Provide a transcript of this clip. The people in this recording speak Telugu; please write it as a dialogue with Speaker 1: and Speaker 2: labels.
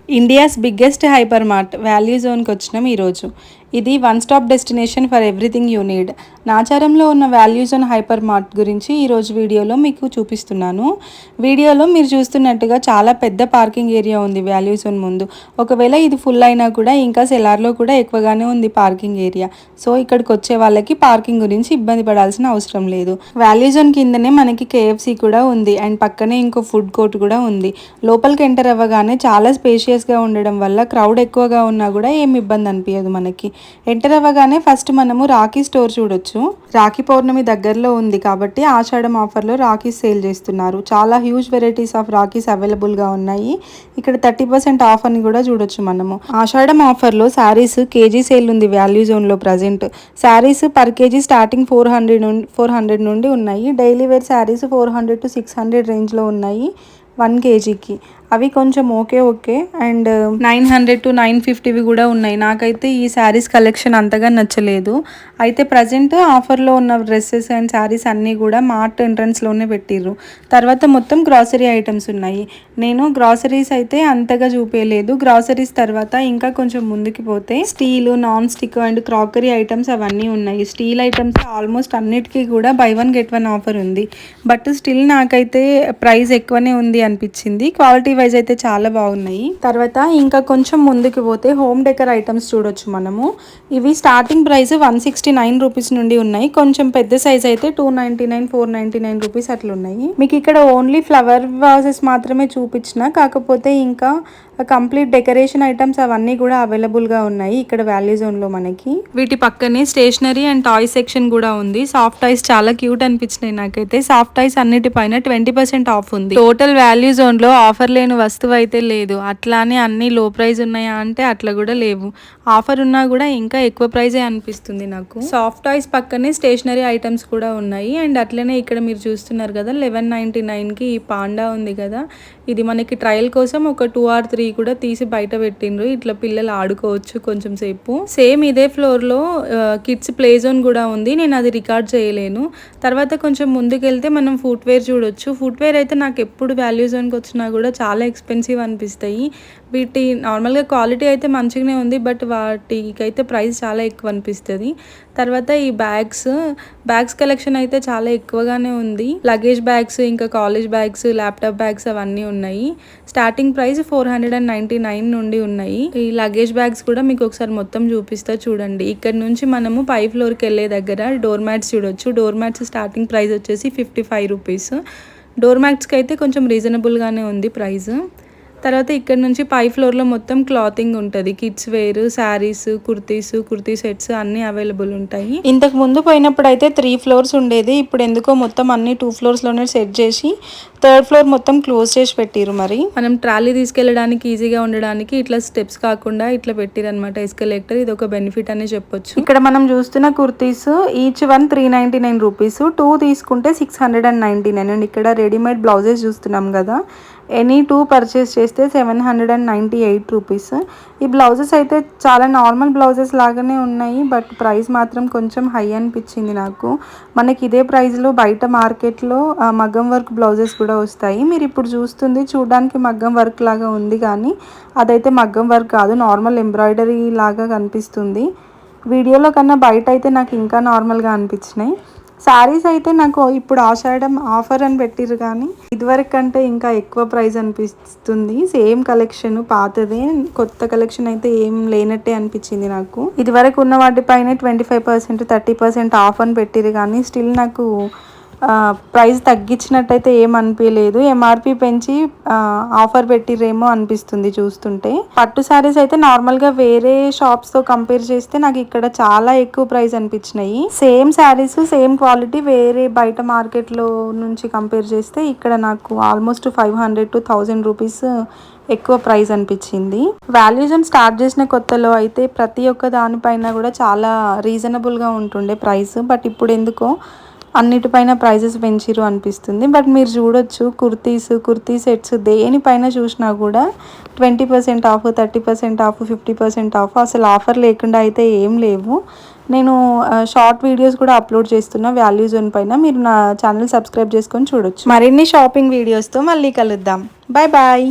Speaker 1: India's biggest hyper mart value జోన్కి వచ్చినాం ఈరోజు. ఇది one stop destination for everything you need. నాచారంలో ఉన్న వాల్యూ జోన్ హైపర్ మార్ట్ గురించి ఈరోజు వీడియోలో మీకు చూపిస్తున్నాను. వీడియోలో మీరు చూస్తున్నట్టుగా చాలా పెద్ద పార్కింగ్ ఏరియా ఉంది వాల్యూ జోన్ ముందు. ఒకవేళ ఇది ఫుల్ అయినా కూడా ఇంకా సెలార్లో కూడా ఎక్కువగానే ఉంది పార్కింగ్ ఏరియా. సో ఇక్కడికి వచ్చే వాళ్ళకి పార్కింగ్ గురించి ఇబ్బంది పడాల్సిన అవసరం లేదు. వాల్యూ జోన్ కిందనే మనకి KFC కూడా ఉంది అండ్ పక్కనే ఇంకో ఫుడ్ కోర్ట్ కూడా ఉంది. లోపలికి ఎంటర్ అవ్వగానే చాలా స్పేషియస్గా ఉండడం వల్ల క్రౌడ్ ఎక్కువగా ఉన్నా కూడా ఏం ఇబ్బంది అనిపించదు మనకి. ఎంటర్ అవ్వగానే ఫస్ట్ మనము రాఖీ స్టోర్ చూడొచ్చు. రాఖీ పౌర్ణమి దగ్గరలో ఉంది కాబట్టి ఆషాఢం ఆఫర్లో రాఖీస్ సేల్ చేస్తున్నారు. చాలా హ్యూజ్ వెరైటీస్ ఆఫ్ రాఖీస్ అవైలబుల్గా ఉన్నాయి. ఇక్కడ 30% ఆఫ్ అని కూడా చూడొచ్చు మనము. ఆషాఢం ఆఫర్లో శారీస్ కేజీ సేల్ ఉంది వాల్యూ జోన్లో present. Saris per KG starting 400 నుండి ఉన్నాయి. డైలీ వేర్ శారీస్ 400 to 600 రేంజ్లో ఉన్నాయి 1 kgకి. అవి కొంచెం ఓకే అండ్ 900 to 950 కూడా ఉన్నాయి. నాకైతే ఈ శారీస్ కలెక్షన్ అంతగా నచ్చలేదు. అయితే ప్రజెంట్ ఆఫర్లో ఉన్న డ్రెస్సెస్ అండ్ శారీస్ అన్నీ కూడా మార్ట్ ఎంట్రన్స్లోనే పెట్టిర్రు. తర్వాత మొత్తం గ్రాసరీ ఐటమ్స్ ఉన్నాయి. నేను గ్రాసరీస్ అయితే అంతగా చూపించలేదు. గ్రాసరీస్ తర్వాత ఇంకా కొంచెం ముందుకు పోతే steel, non stick and crockery items అవన్నీ ఉన్నాయి. స్టీల్ ఐటమ్స్ ఆల్మోస్ట్ అన్నిటికీ కూడా బై 1 get 1 ఆఫర్ ఉంది. బట్ స్టిల్ నాకైతే ప్రైస్ ఎక్కువనే ఉంది అనిపించింది. క్వాలిటీ వైజ్ అయితే చాలా బాగున్నాయి. తర్వాత ఇంకా కొంచెం ముందుకు పోతే హోమ్ డెకర్ ఐటమ్స్ చూడొచ్చు మనము. ఇవి స్టార్టింగ్ ప్రైస్ 169 రూపీస్ నుండి ఉన్నాయి. కొంచెం పెద్ద సైజ్ అయితే 299, 499 రూపీస్ అట్లా ఉన్నాయి. మీకు ఇక్కడ ఓన్లీ ఫ్లవర్ వాజెస్ మాత్రమే చూపించిన, కాకపోతే ఇంకా కంప్లీట్ డెకరేషన్ ఐటమ్స్ అవన్నీ కూడా అవైలబుల్గా ఉన్నాయి ఇక్కడ వాల్యూ జోన్లో మనకి. వీటి పక్కనే స్టేషనరీ అండ్ టాయ్ సెక్షన్ కూడా ఉంది. సాఫ్ట్ టాయ్స్ చాలా క్యూట్ అనిపించినాయి నాకైతే. సాఫ్ట్ టాయ్స్ అన్నిటిపైన 20% ఆఫ్ ఉంది. టోటల్ వాల్యూ జోన్లో ఆఫర్ లేని వస్తువు అయితే లేదు. అట్లానే అన్ని లో ప్రైస్ ఉన్నాయా అంటే అట్లా కూడా లేవు. ఆఫర్ ఉన్నా కూడా ఇంకా ఎక్కువ ప్రైజే అనిపిస్తుంది నాకు. సాఫ్ట్ టాయ్స్ పక్కనే స్టేషనరీ ఐటమ్స్ కూడా ఉన్నాయి. అండ్ అట్లనే ఇక్కడ మీరు చూస్తున్నారు కదా 1199కి ఈ పాండా ఉంది కదా, ఇది మనకి ట్రయల్ కోసం ఒక 2 or 3 కూడా తీసి బయట పెట్టిండ్రు. ఇట్లా పిల్లలు ఆడుకోవచ్చు కొంచెం సేపు. సేమ్ ఇదే ఫ్లోర్లో కిడ్స్ ప్లే జోన్ కూడా ఉంది. నేను అది రికార్డ్ చేయలేను. తర్వాత కొంచెం ముందుకెళ్తే మనం ఫుట్వేర్ చూడొచ్చు. ఫుట్వేర్ అయితే నాకు ఎప్పుడు వాల్యూ జోన్కి వచ్చినా కూడా చాలా ఎక్స్పెన్సివ్ అనిపిస్తాయి. వీటి నార్మల్గా క్వాలిటీ అయితే మంచిగానే ఉంది, బట్ వాటికైతే ప్రైస్ చాలా ఎక్కువ అనిపిస్తుంది. తర్వాత ఈ బ్యాగ్స్ కలెక్షన్ అయితే చాలా ఎక్కువగానే ఉంది. లగేజ్ బ్యాగ్స్, ఇంకా కాలేజ్ బ్యాగ్స్, ల్యాప్టాప్ బ్యాగ్స్ అవన్నీ ఉన్నాయి. స్టార్టింగ్ ప్రైస్ 499 నుండి ఉన్నాయి. ఈ లగేజ్ బ్యాగ్స్ కూడా మీకు ఒకసారి మొత్తం చూపిస్తా చూడండి. ఇక్కడ నుంచి మనము పై ఫ్లోర్కి వెళ్ళే దగ్గర డోర్ మ్యాట్స్ చూడొచ్చు. డోర్ మ్యాట్స్ స్టార్టింగ్ ప్రైస్ వచ్చేసి 55 రూపీస్. డోర్ మ్యాట్స్కి అయితే కొంచెం రీజనబుల్గానే ఉంది ప్రైస్. తర్వాత ఇక్కడ నుంచి పై ఫ్లోర్లో మొత్తం క్లాతింగ్ ఉంటుంది. Kids wear, saris, kurti sets అన్నీ అవైలబుల్ ఉంటాయి. ఇంతకు ముందు పోయినప్పుడు అయితే 3 floors ఉండేది. ఇప్పుడు ఎందుకో మొత్తం అన్ని 2 floors-లోనే సెట్ చేసి 3rd floor మొత్తం క్లోజ్ చేసి పెట్టిరు. మరి మనం ట్రాలీ తీసుకెళ్ళడానికి ఈజీగా ఉండడానికి ఇట్లా స్టెప్స్ కాకుండా ఇట్లా పెట్టిరు అనమాట ఎస్కలేటర్. ఇది ఒక బెనిఫిట్ అని చెప్పొచ్చు. ఇక్కడ మనం చూస్తున్న కుర్తీస్ ఈచ్ వన్ 399 రూపీస్. 2 తీసుకుంటే 699. అండ్ ఇక్కడ రెడీమేడ్ బ్లౌజెస్ చూస్తున్నాం కదా, ఎనీ 2 పర్చేస్ చేస్తే 798 రూపీస్. ఈ బ్లౌజెస్ అయితే చాలా నార్మల్ బ్లౌజెస్ లాగానే ఉన్నాయి, బట్ ప్రైస్ మాత్రం కొంచెం హై అనిపించింది నాకు. మనకి ఇదే ప్రైస్లో బయట మార్కెట్లో మగ్గం వర్క్ బ్లౌజెస్ కూడా వస్తాయి. మీరు ఇప్పుడు చూడడానికి మగ్గం వర్క్ లాగా ఉంది, కానీ అదైతే మగ్గం వర్క్ కాదు, నార్మల్ ఎంబ్రాయిడరీ లాగా కనిపిస్తుంది. వీడియోలో కన్నా బయట అయితే నాకు ఇంకా నార్మల్గా అనిపించినాయి. శారీస్ అయితే నాకు ఇప్పుడు ఆషాఢం ఆఫర్ అని పెట్టిరు, కానీ ఇదివరకు కంటే ఇంకా ఎక్కువ ప్రైస్ అనిపిస్తుంది. సేమ్ కలెక్షన్ పాతదే, కొత్త కలెక్షన్ అయితే ఏం లేనట్టే అనిపించింది నాకు. ఇదివరకు ఉన్న వాటిపైన 25%, 30% ఆఫ్ అని పెట్టిరు, కానీ స్టిల్ నాకు ప్రైస్ తగ్గించినట్టయితే ఏం అనిపించలేదు. MRP పెంచి ఆఫర్ పెట్టిరేమో అనిపిస్తుంది చూస్తుంటే. పట్టు శారీస్ అయితే నార్మల్గా వేరే షాప్స్తో కంపేర్ చేస్తే నాకు ఇక్కడ చాలా ఎక్కువ ప్రైస్ అనిపించినాయి. సేమ్ శారీస్, సేమ్ క్వాలిటీ వేరే బయట మార్కెట్లో నుంచి కంపేర్ చేస్తే ఇక్కడ నాకు ఆల్మోస్ట్ 500 to 1000 రూపీస్ ఎక్కువ ప్రైస్ అనిపించింది. వాల్యూ జోన్ స్టార్ట్ చేసిన కొత్తలో అయితే ప్రతి ఒక్క దానిపైన కూడా చాలా రీజనబుల్గా ఉంటుండే ప్రైస్, బట్ ఇప్పుడు ఎందుకో అన్నిటిపైన ప్రైజెస్ పెంచిరు అనిపిస్తుంది. బట్ మీరు చూడొచ్చు కుర్తీ సెట్స్ దేనిపైన చూసినా కూడా 20% ఆఫ్, 30% ఆఫ్, 50% ఆఫ్. అసలు ఆఫర్ లేకుండా అయితే ఏం లేవు. నేను షార్ట్ వీడియోస్ కూడా అప్లోడ్ చేస్తున్నా వాల్యూ జోన్ పైన. మీరు నా ఛానల్ సబ్స్క్రైబ్ చేసుకొని చూడొచ్చు. మరిన్ని షాపింగ్ వీడియోస్తో మళ్ళీ కలుద్దాం. Bye bye.